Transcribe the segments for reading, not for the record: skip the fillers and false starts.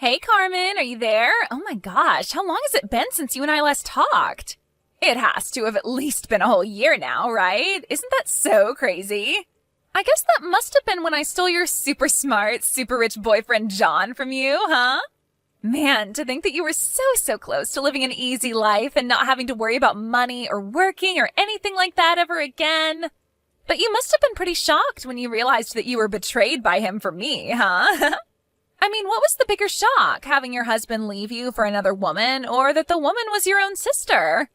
Hey, Carmen, are you there? Oh my gosh, how long has it been since you and I last talked? It has to have at least been a whole year now, right? Isn't that so crazy? I guess that must have been when I stole your super smart, super rich boyfriend John from you, huh? Man, to think that you were so close to living an easy life and not having to worry about money or working or anything like that ever again. But you must have been pretty shocked when you realized that you were betrayed by him for me, huh? I mean, what was the bigger shock, having your husband leave you for another woman, or that the woman was your own sister?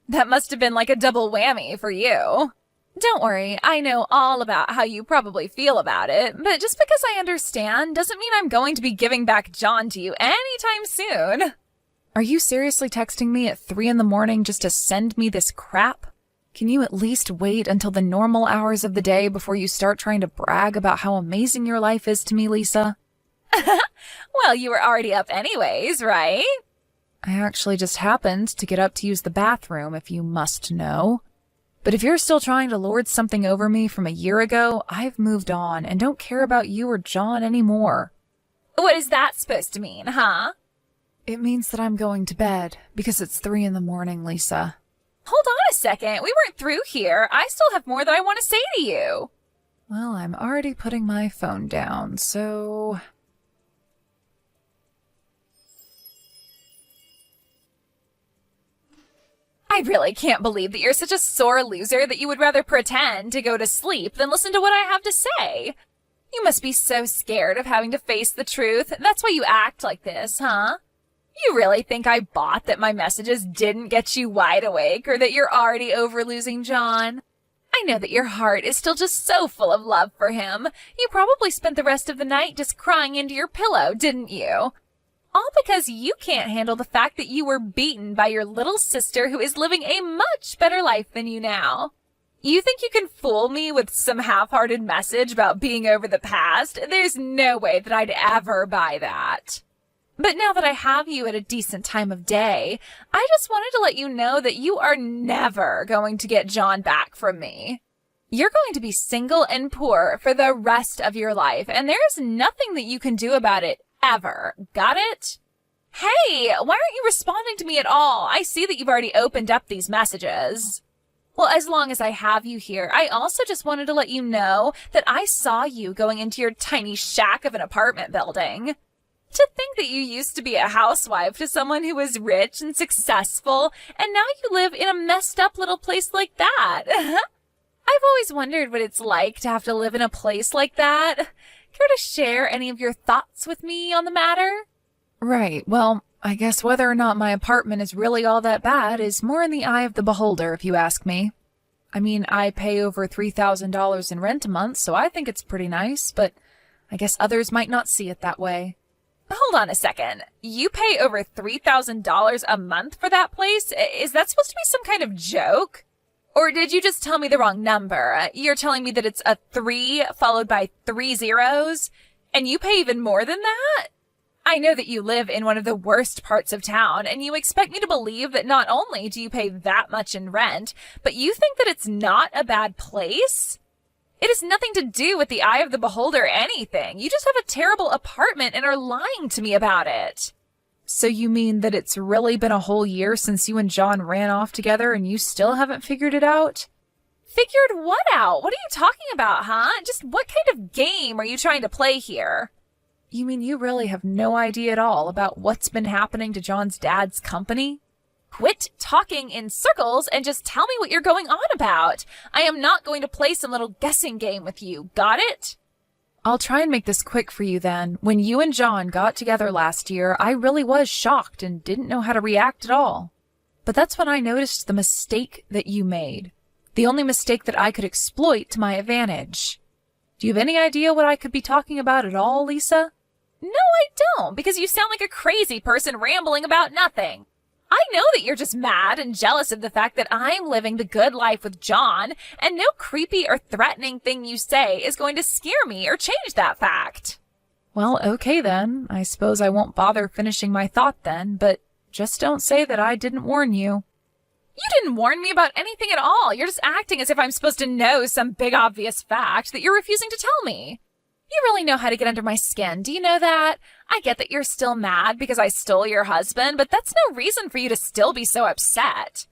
That must have been like a double whammy for you. Don't worry, I know all about how you probably feel about it, but just because I understand doesn't mean I'm going to be giving back John to you anytime soon. Are you seriously texting me at 3 a.m. just to send me this crap? Can you at least wait until the normal hours of the day before you start trying to brag about how amazing your life is to me, Lisa? Well, you were already up anyways, right? I actually just happened to get up to use the bathroom, if you must know. But if you're still trying to lord something over me from a year ago, I've moved on and don't care about you or John anymore. What is that supposed to mean, huh? It means that I'm going to bed, because it's 3 a.m, Lisa. Hold on a second, we weren't through here. I still have more that I want to say to you. Well, I'm already putting my phone down, so... I really can't believe that you're such a sore loser that you would rather pretend to go to sleep than listen to what I have to say. You must be so scared of having to face the truth. That's why you act like this, huh? You really think I bought that my messages didn't get you wide awake or that you're already over losing John? I know that your heart is still just so full of love for him. You probably spent the rest of the night just crying into your pillow, didn't you? All because you can't handle the fact that you were beaten by your little sister who is living a much better life than you now. You think you can fool me with some half-hearted message about being over the past? There's no way that I'd ever buy that. But now that I have you at a decent time of day, I just wanted to let you know that you are never going to get John back from me. You're going to be single and poor for the rest of your life, and there's nothing that you can do about it ever. Got it? Hey, why aren't you responding to me at all? I see that you've already opened up these messages. Well, as long as I have you here, I also just wanted to let you know that I saw you going into your tiny shack of an apartment building. To think that you used to be a housewife to someone who was rich and successful, and now you live in a messed up little place like that. I've always wondered what it's like to have to live in a place like that. Care to share any of your thoughts with me on the matter? Right, well, I guess whether or not my apartment is really all that bad is more in the eye of the beholder, if you ask me. I mean, I pay over $3,000 in rent a month, so I think it's pretty nice, but I guess others might not see it that way. Hold on a second. You pay over $3,000 a month for that place? Is that supposed to be some kind of joke? Or did you just tell me the wrong number? You're telling me that it's a 3 followed by 3 zeros? And you pay even more than that? I know that you live in one of the worst parts of town, and you expect me to believe that not only do you pay that much in rent, but you think that it's not a bad place? It has nothing to do with the eye of the beholder or anything. You just have a terrible apartment and are lying to me about it. So you mean that it's really been a whole year since you and John ran off together and you still haven't figured it out? Figured what out? What are you talking about, huh? Just what kind of game are you trying to play here? You mean you really have no idea at all about what's been happening to John's dad's company? Quit talking in circles and just tell me what you're going on about. I am not going to play some little guessing game with you. Got it? I'll try and make this quick for you then. When you and John got together last year, I really was shocked and didn't know how to react at all. But that's when I noticed the mistake that you made. The only mistake that I could exploit to my advantage. Do you have any idea what I could be talking about at all, Lisa? No, I don't, because you sound like a crazy person rambling about nothing. I know that you're just mad and jealous of the fact that I'm living the good life with John, and no creepy or threatening thing you say is going to scare me or change that fact. Well, okay then. I suppose I won't bother finishing my thought then, but just don't say that I didn't warn you. You didn't warn me about anything at all. You're just acting as if I'm supposed to know some big obvious fact that you're refusing to tell me. You really know how to get under my skin. Do you know that? I get that you're still mad because I stole your husband, but that's no reason for you to still be so upset.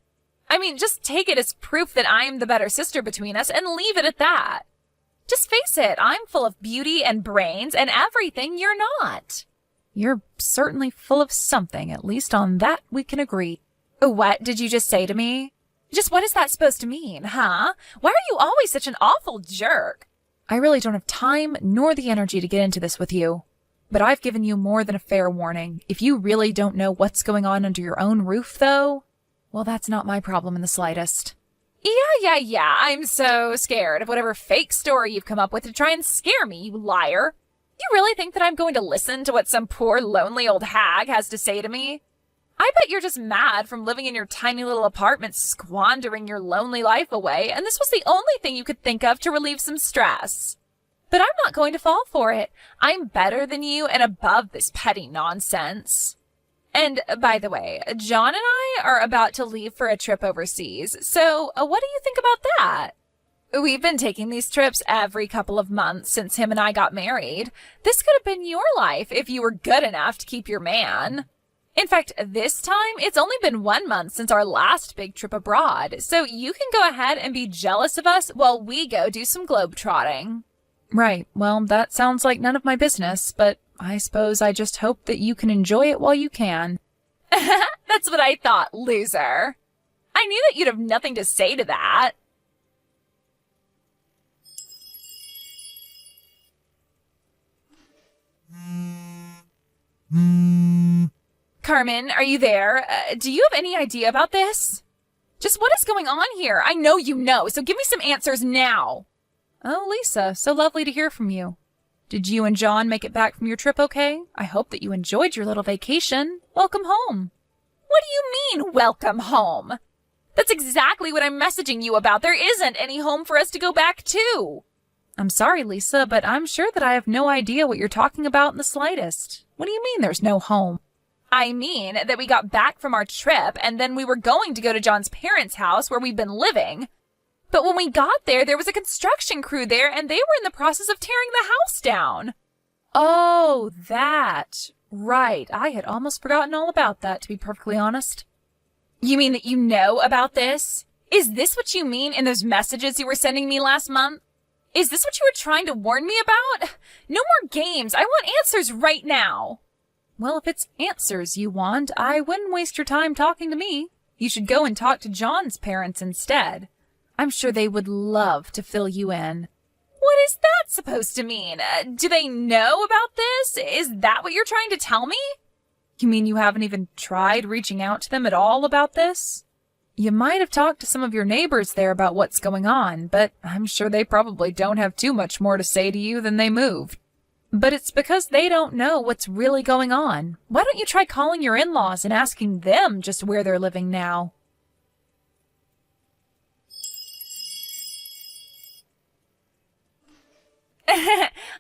I mean, just take it as proof that I'm the better sister between us and leave it at that. Just face it, I'm full of beauty and brains and everything you're not. You're certainly full of something, at least on that we can agree. What did you just say to me? Just what is that supposed to mean, huh? Why are you always such an awful jerk? I really don't have time nor the energy to get into this with you. But I've given you more than a fair warning. If you really don't know what's going on under your own roof, though, well, that's not my problem in the slightest. Yeah. I'm so scared of whatever fake story you've come up with to try and scare me, you liar. You really think that I'm going to listen to what some poor, lonely old hag has to say to me? I bet you're just mad from living in your tiny little apartment, squandering your lonely life away, and this was the only thing you could think of to relieve some stress. But I'm not going to fall for it. I'm better than you and above this petty nonsense. And, by the way, John and I are about to leave for a trip overseas, so what do you think about that? We've been taking these trips every couple of months since him and I got married. This could have been your life if you were good enough to keep your man. In fact, this time, it's only been 1 month since our last big trip abroad, so you can go ahead and be jealous of us while we go do some globetrotting. Right, well, that sounds like none of my business, but I suppose I just hope that you can enjoy it while you can. That's what I thought, loser. I knew that you'd have nothing to say to that. Carmen, are you there? Do you have any idea about this? Just what is going on here? I know you know, so give me some answers now. Oh, Lisa, so lovely to hear from you. Did you and John make it back from your trip okay? I hope that you enjoyed your little vacation. Welcome home. What do you mean, welcome home? That's exactly what I'm messaging you about. There isn't any home for us to go back to. I'm sorry, Lisa, but I'm sure that I have no idea what you're talking about in the slightest. What do you mean there's no home? I mean that we got back from our trip and then we were going to go to John's parents' house where we've been living. But when we got there, there was a construction crew there and they were in the process of tearing the house down. Oh, that. Right. I had almost forgotten all about that, to be perfectly honest. You mean that you know about this? Is this what you mean in those messages you were sending me last month? Is this what you were trying to warn me about? No more games. I want answers right now. Well, if it's answers you want, I wouldn't waste your time talking to me. You should go and talk to John's parents instead. I'm sure they would love to fill you in. What is that supposed to mean? Do they know about this? Is that what you're trying to tell me? You mean you haven't even tried reaching out to them at all about this? You might have talked to some of your neighbors there about what's going on, but I'm sure they probably don't have too much more to say to you than they moved. But it's because they don't know what's really going on. Why don't you try calling your in-laws and asking them just where they're living now?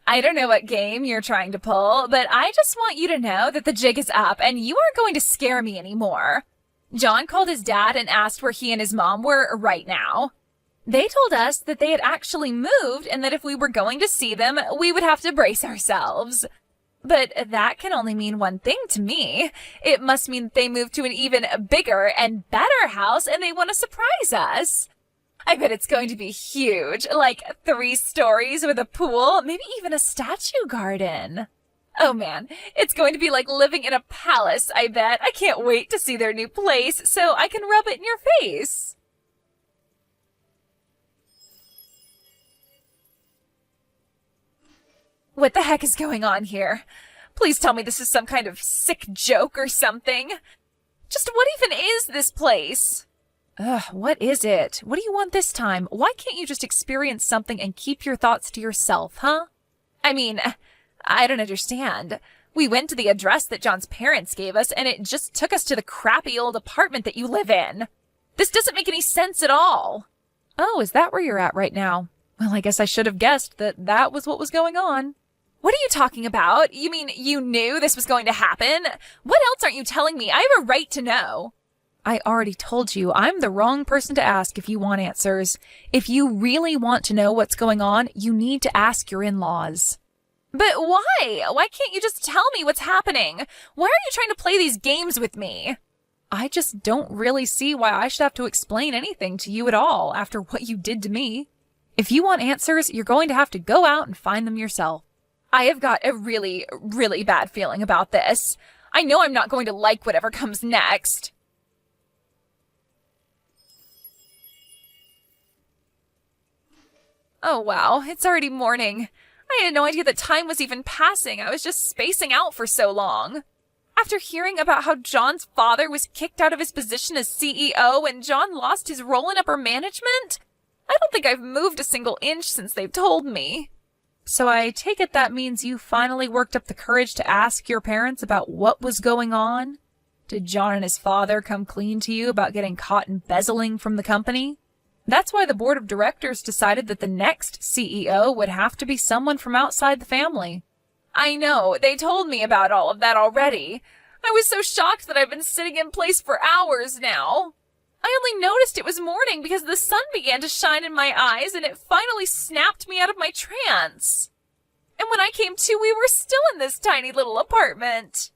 I don't know what game you're trying to pull, but I just want you to know that the jig is up and you aren't going to scare me anymore. John called his dad and asked where he and his mom were right now. They told us that they had actually moved and that if we were going to see them, we would have to brace ourselves. But that can only mean one thing to me. It must mean that they moved to an even bigger and better house and they want to surprise us. I bet it's going to be huge, like 3 stories with a pool, maybe even a statue garden. Oh man, it's going to be like living in a palace, I bet. I can't wait to see their new place so I can rub it in your face. What the heck is going on here? Please tell me this is some kind of sick joke or something. Just what even is this place? Ugh, what is it? What do you want this time? Why can't you just experience something and keep your thoughts to yourself, huh? I mean, I don't understand. We went to the address that John's parents gave us, and it just took us to the crappy old apartment that you live in. This doesn't make any sense at all. Oh, is that where you're at right now? Well, I guess I should have guessed that that was what was going on. What are you talking about? You mean you knew this was going to happen? What else aren't you telling me? I have a right to know. I already told you I'm the wrong person to ask if you want answers. If you really want to know what's going on, you need to ask your in-laws. But why? Why can't you just tell me what's happening? Why are you trying to play these games with me? I just don't really see why I should have to explain anything to you at all after what you did to me. If you want answers, you're going to have to go out and find them yourself. I have got a really, really bad feeling about this. I know I'm not going to like whatever comes next. Oh wow, it's already morning. I had no idea that time was even passing. I was just spacing out for so long. After hearing about how John's father was kicked out of his position as CEO and John lost his role in upper management, I don't think I've moved a single inch since they've told me. So I take it that means you finally worked up the courage to ask your parents about what was going on? Did John and his father come clean to you about getting caught embezzling from the company? That's why the board of directors decided that the next CEO would have to be someone from outside the family. I know, they told me about all of that already. I was so shocked that I've been sitting in place for hours now. I only noticed it was morning because the sun began to shine in my eyes and it finally snapped me out of my trance. And when I came to, we were still in this tiny little apartment.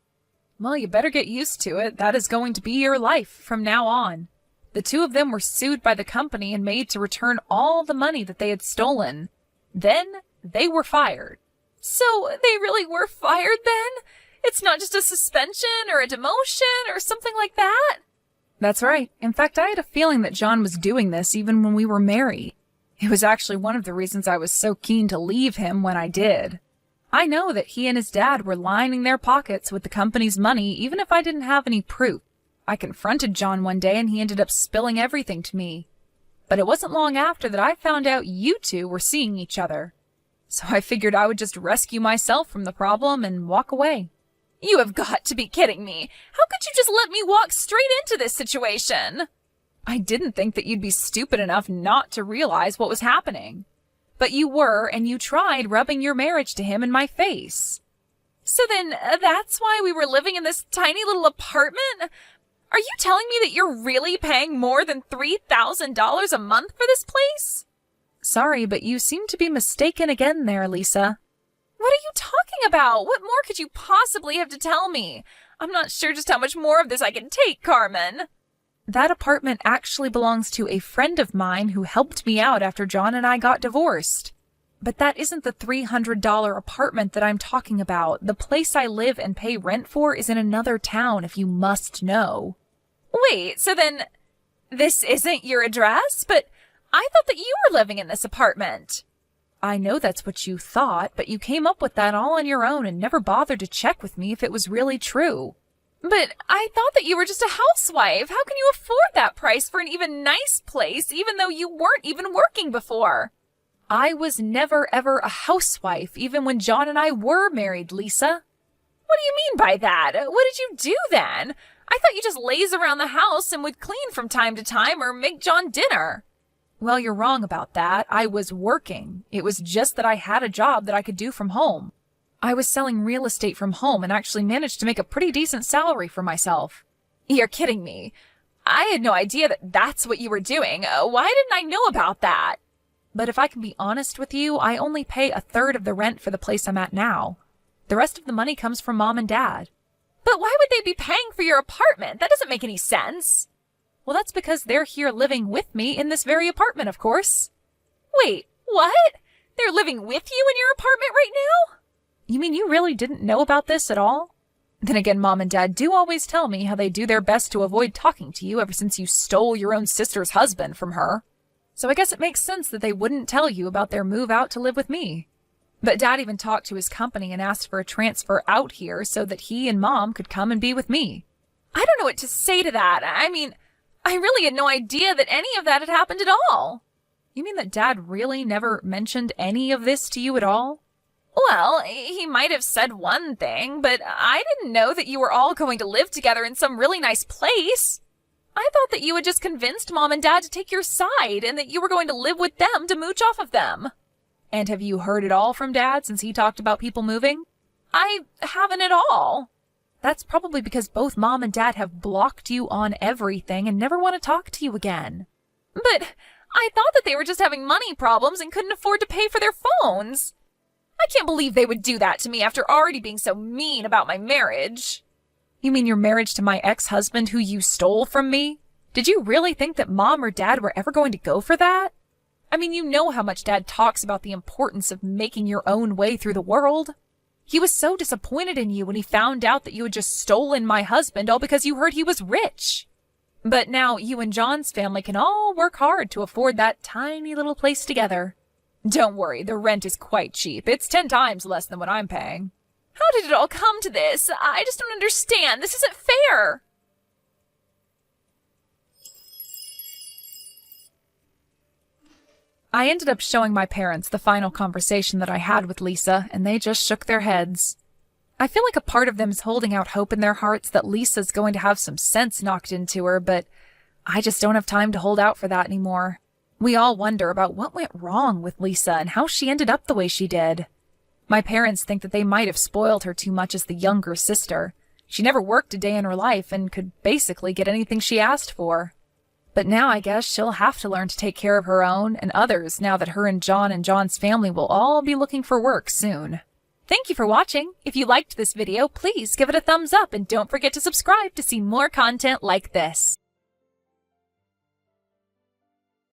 Well, you better get used to it. That is going to be your life from now on. The two of them were sued by the company and made to return all the money that they had stolen. Then they were fired. So they really were fired then? It's not just a suspension or a demotion or something like that? That's right. In fact, I had a feeling that John was doing this even when we were married. It was actually one of the reasons I was so keen to leave him when I did. I know that he and his dad were lining their pockets with the company's money even if I didn't have any proof. I confronted John one day and he ended up spilling everything to me. But it wasn't long after that I found out you two were seeing each other. So I figured I would just rescue myself from the problem and walk away. You have got to be kidding me. How could you just let me walk straight into this situation? I didn't think that you'd be stupid enough not to realize what was happening. But you were, and you tried rubbing your marriage to him in my face. So then that's why we were living in this tiny little apartment? Are you telling me that you're really paying more than $3,000 a month for this place? Sorry, but you seem to be mistaken again there, Lisa. What are you talking about? What more could you possibly have to tell me? I'm not sure just how much more of this I can take, Carmen. That apartment actually belongs to a friend of mine who helped me out after John and I got divorced. But that isn't the $300 apartment that I'm talking about. The place I live and pay rent for is in another town, if you must know. Wait, so then this isn't your address? But I thought that you were living in this apartment. I know that's what you thought, but you came up with that all on your own and never bothered to check with me if it was really true. But I thought that you were just a housewife. How can you afford that price for an even nice place, even though you weren't even working before? I was never ever a housewife, even when John and I were married, Lisa. What do you mean by that? What did you do then? I thought you just laze around the house and would clean from time to time or make John dinner. Well, you're wrong about that. I was working. It was just that I had a job that I could do from home. I was selling real estate from home and actually managed to make a pretty decent salary for myself. You're kidding me. I had no idea that that's what you were doing. Why didn't I know about that? But if I can be honest with you, I only pay a third of the rent for the place I'm at now. The rest of the money comes from Mom and Dad. But why would they be paying for your apartment? That doesn't make any sense. Well, that's because they're here living with me in this very apartment, of course. Wait, what? They're living with you in your apartment right now? You mean you really didn't know about this at all? Then again, Mom and Dad do always tell me how they do their best to avoid talking to you ever since you stole your own sister's husband from her. So I guess it makes sense that they wouldn't tell you about their move out to live with me. But Dad even talked to his company and asked for a transfer out here so that he and Mom could come and be with me. I don't know what to say to that. I mean, I really had no idea that any of that had happened at all. You mean that Dad really never mentioned any of this to you at all? Well, he might have said one thing, but I didn't know that you were all going to live together in some really nice place. I thought that you had just convinced Mom and Dad to take your side and that you were going to live with them to mooch off of them. And have you heard it all from Dad since he talked about people moving? I haven't at all. That's probably because both Mom and Dad have blocked you on everything and never want to talk to you again. But I thought that they were just having money problems and couldn't afford to pay for their phones. I can't believe they would do that to me after already being so mean about my marriage. You mean your marriage to my ex-husband who you stole from me? Did you really think that Mom or Dad were ever going to go for that? I mean, you know how much Dad talks about the importance of making your own way through the world. He was so disappointed in you when he found out that you had just stolen my husband all because you heard he was rich. But now you and John's family can all work hard to afford that tiny little place together. Don't worry, the rent is quite cheap. It's 10 times less than what I'm paying. How did it all come to this? I just don't understand. This isn't fair. I ended up showing my parents the final conversation that I had with Lisa, and they just shook their heads. I feel like a part of them is holding out hope in their hearts that Lisa's going to have some sense knocked into her, but I just don't have time to hold out for that anymore. We all wonder about what went wrong with Lisa and how she ended up the way she did. My parents think that they might have spoiled her too much as the younger sister. She never worked a day in her life and could basically get anything she asked for. But now I guess she'll have to learn to take care of her own and others now that her and John's family will all be looking for work soon. Thank you for watching. If you liked this video, please give it a thumbs up and don't forget to subscribe to see more content like this.